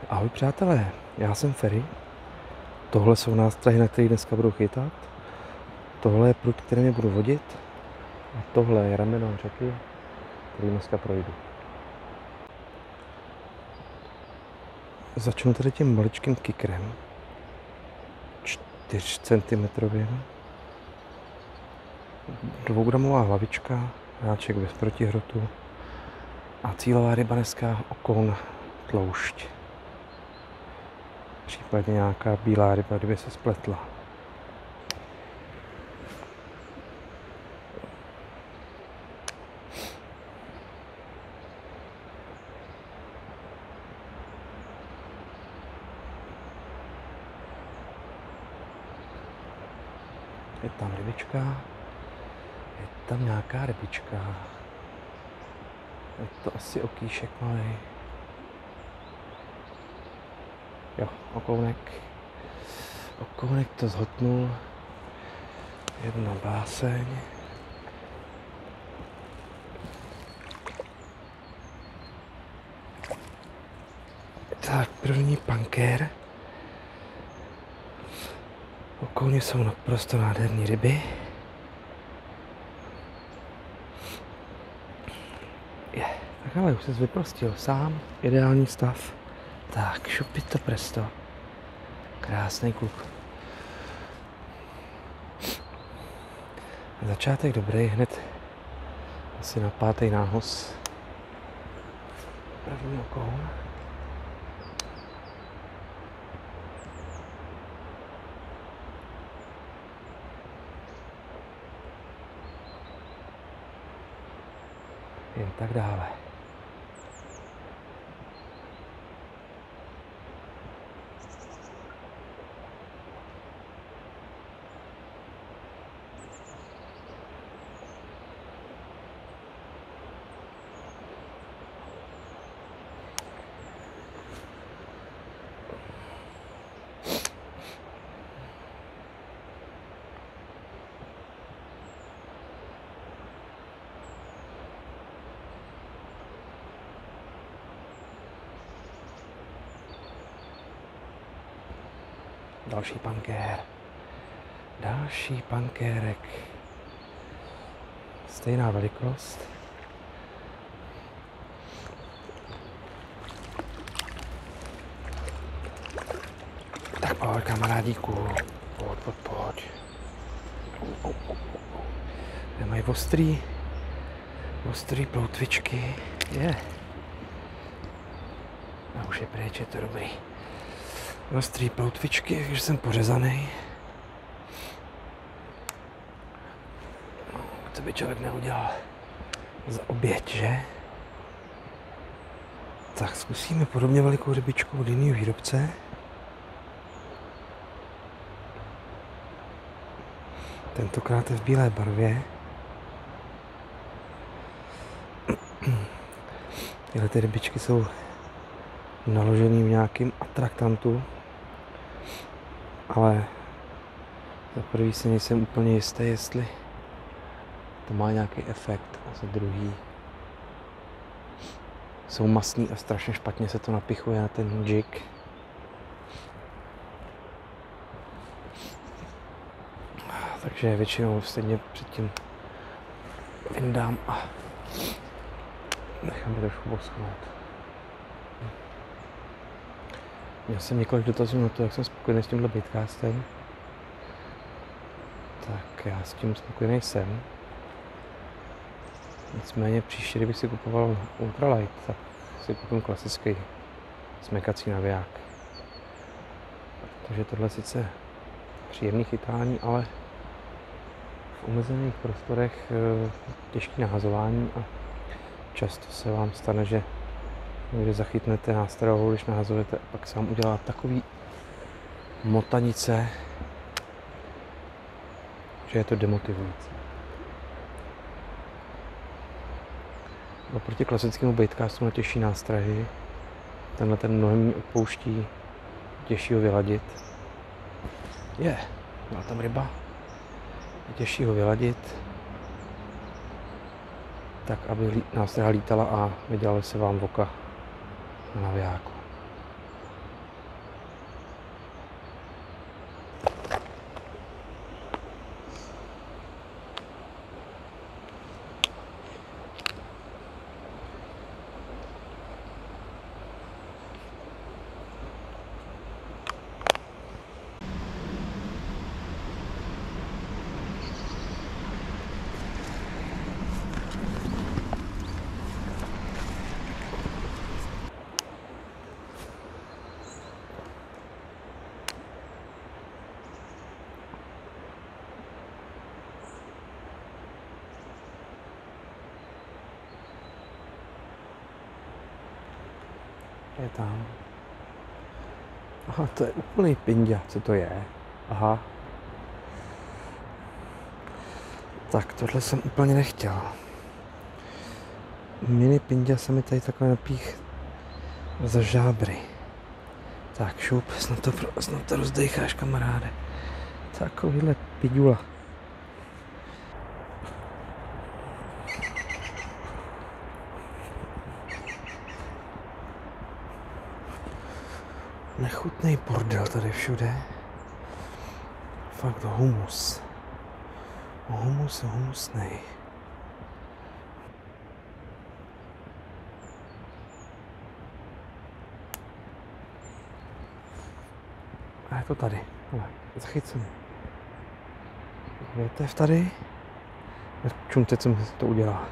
Ahoj přátelé, já jsem Ferry. Tohle jsou nástrahy, na které dneska budu chytat. Tohle je prut, který mě budu vodit. A tohle je rameno řeky, který dneska projdu. Začnu tady tím maličkým kikrem. 4 cm. 2gramová hlavička, háček bez protihrotu. A cílová ryba dneska okoun tloušť. Případně nějaká bílá ryba, kdyby se spletla. Je tam rybička, je tam nějaká rybička. Je to asi okýšek malý. Jo, okounek. Okounek to zhotnul. Jedna báseň. Tak, první pankér. Okouny jsou naprosto nádherné ryby. Tak ale už se vyprostil sám. Ideální stav. Tak, šupito presto. Krásný kluk. Začátek dobrý, hned asi na 5. nához. První okoun. Jen tak dále. Další pankér. Další pankérek. Stejná velikost. Tak pojď, kamarádíku. Pojď. Mají ostrý ploutvičky. Je. A už je pryč, je to dobrý. Ostrý ploutvičky, když jsem pořezaný. Co by člověk neudělal za oběť, že? Tak zkusíme podobně velikou rybičku od jiného výrobce. Tentokrát je v bílé barvě. Tyhle ty rybičky jsou naložený v nějakým atraktantu. Ale za prvý si nejsem úplně jistý, jestli to má nějaký efekt. A za druhý jsou mastný a strašně špatně se to napichuje na ten jig. Takže většinou stejně předtím vyndám a nechám je trošku poschnout. Měl jsem několik dotazů na to, jak jsem spokojený s tímhle baitcastem. Tak já s tím spokojený jsem. Nicméně příště, kdybych si kupoval ultralight, tak si koupím klasický smekací naviják. Protože tohle je sice příjemný chytání, ale v omezených prostorech těžký nahazování a často se vám stane, že někdy zachytnete nástrojovou, když nahazujete, a pak se vám udělá takový motanice, že je to demotivující. Oproti klasickému baitcastu na těžší nástrahy, tenhle ten mnohem odpouští, těžší ho vyladit. Byla tam ryba. Je těžší ho vyladit, tak aby nástraha lítala a vydělali se vám voka na navijáku. Je tam. Aha, to je úplný pindia, co to je? Aha. Tak, tohle jsem úplně nechtěl. Mini pindia se mi tady takhle napích za žábry. Tak, šup, snad to rozdejcháš, kamaráde. Takovýhle pidula. Nechutný bordel tady všude. Fakt humus. Humusnej. A je to tady. Hele, zachycím. Větev tady. Čum, teď jsem to udělal.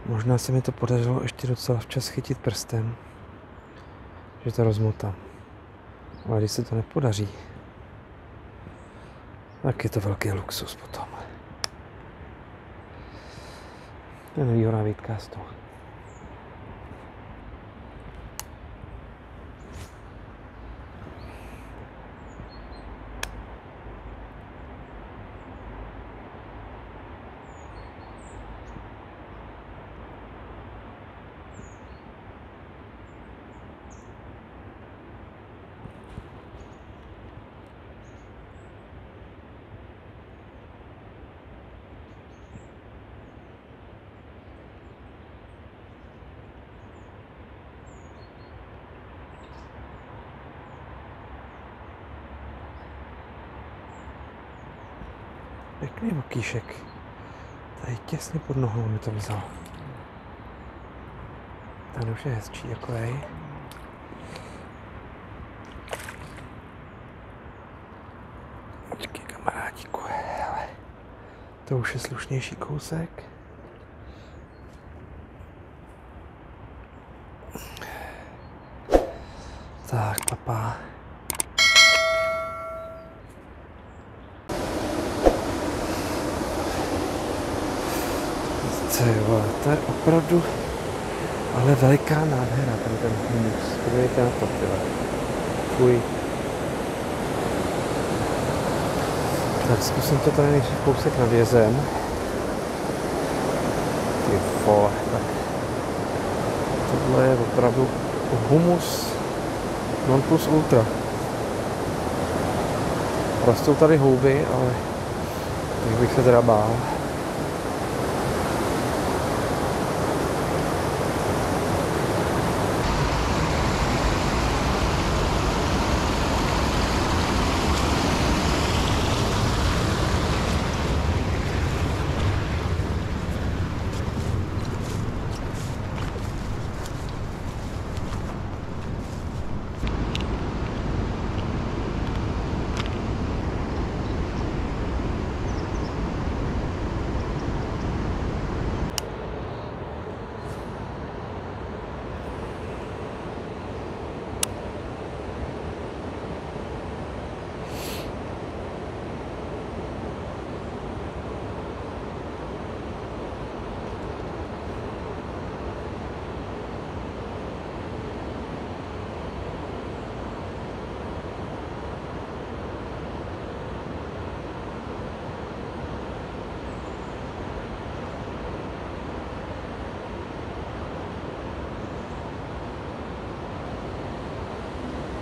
Možná se mi to podařilo ještě docela včas chytit prstem, že to rozmotám. Ale když se to nepodaří, tak je to velký luxus potom. To je nevýhoda Vidcastu. Pěkný okýšek. Tady těsně pod nohou mi to vzal. Ten už je hezčí takovej. Počkej, kamarádíku, hele. To už je slušnější kousek. Tak, papá. To je opravdu ale veliká nádhera, ten humus. Podívejte na to, tyhle. Fuj. Tak zkusím to tady nejdřív kousek nad jezem. Ty vole, tak. Tohle je opravdu humus non plus ultra. Rostou tady houby, ale tak bych se teda bál.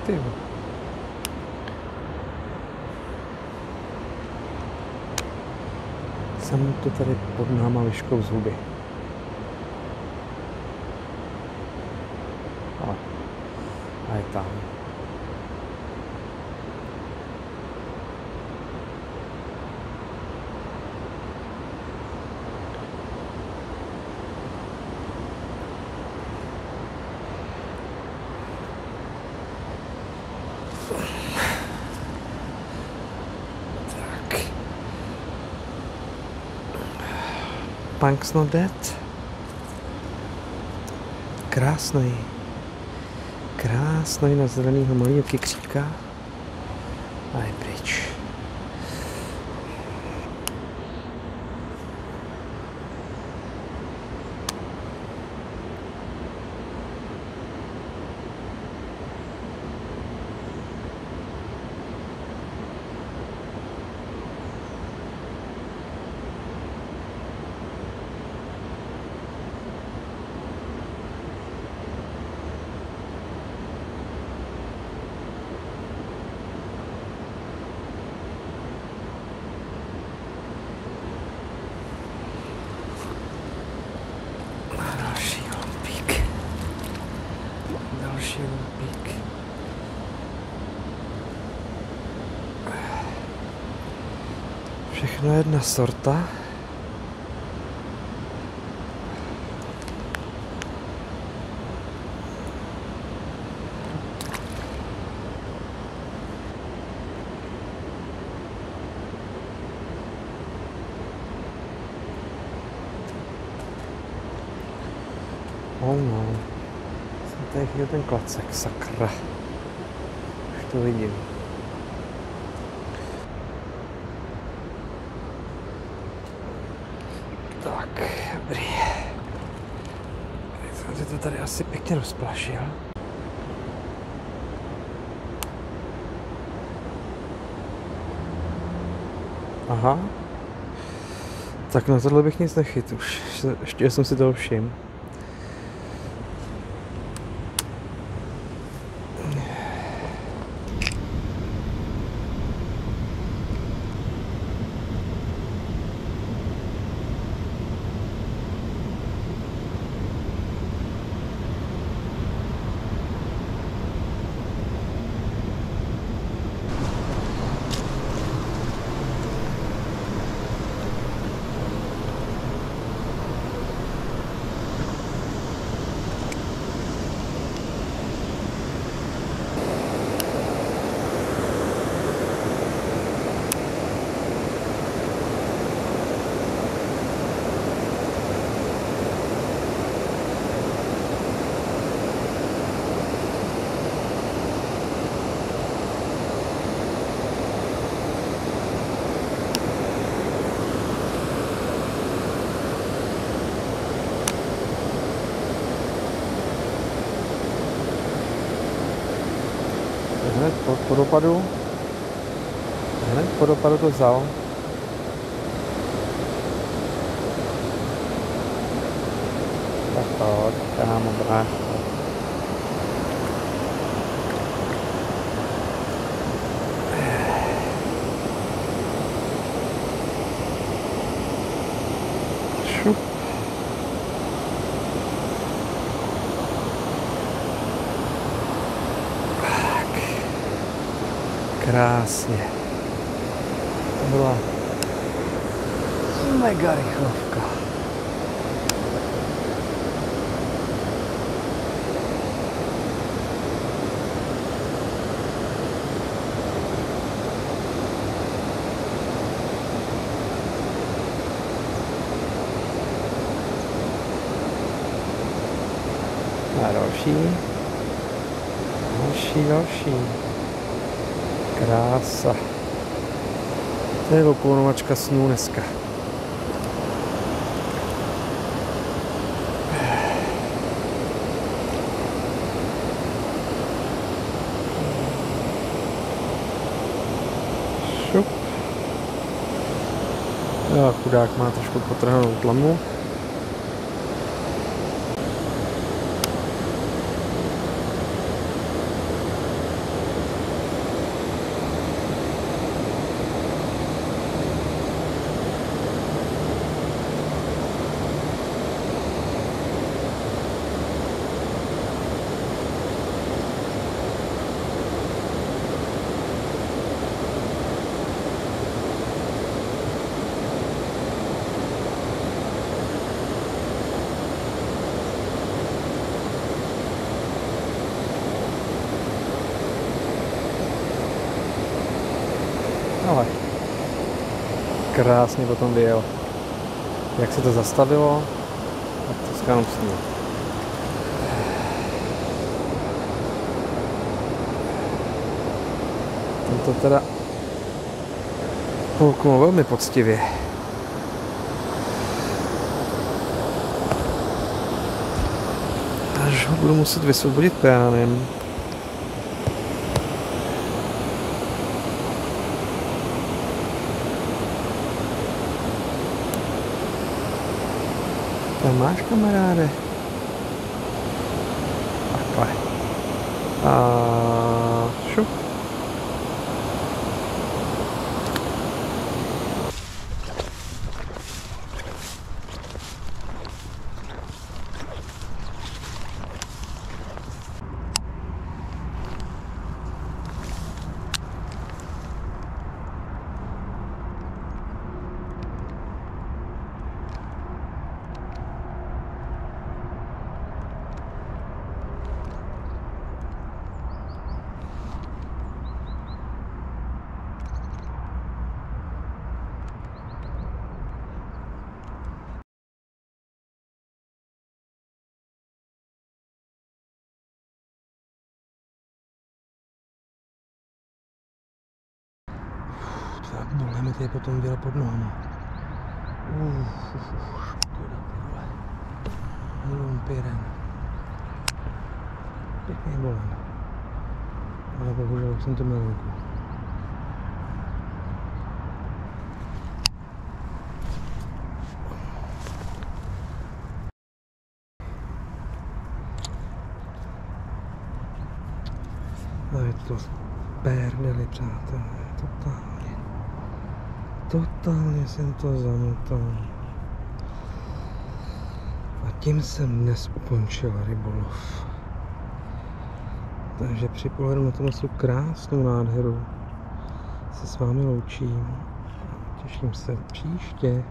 Ty. Jsem to tady pod náma liškou z huby. A je tam. Punk's Not Dead. Krásnej na zelenýho malýho kykříka. A je pryč. Další lumpík. Všechno jedna sorta. No. Jsem tady chytil ten klacek, sakra. Už to vidím. Tak, dobrý. Jsem si to tady asi pěkně rozplašil. Aha. Tak na tohle bych nic nechyt už. Ještě jsem si toho všiml. Hned po dopadu to vzal. Tak pojď, kámo, brácho. Šup. Krásně. To byla mega rychlovka. A další. Krása. To je okolonovačka snů dneska. Šup. Jo, chudák má trošku potrhanou tlamu. Ale krásně potom vyjel. Jak se to zastavilo, tak to skánu s ním. Tento teda polknul velmi poctivě. Až ho budu muset vysvobodit péranem. Tam máš, kamaráde. Takhle. A šup. Vole, mi tady potom věl pod nohama. Škoda, ty vole. Lumpiren. Pěkný bolen. Ale bohužel už jsem to měl ruku. A je to perdeli, přátelé, totálně. Totálně jsem to zamotal. A tím jsem dnes ukončil rybolov. Takže při pohledu na tu krásnou nádheru se s vámi loučím. Těším se příště.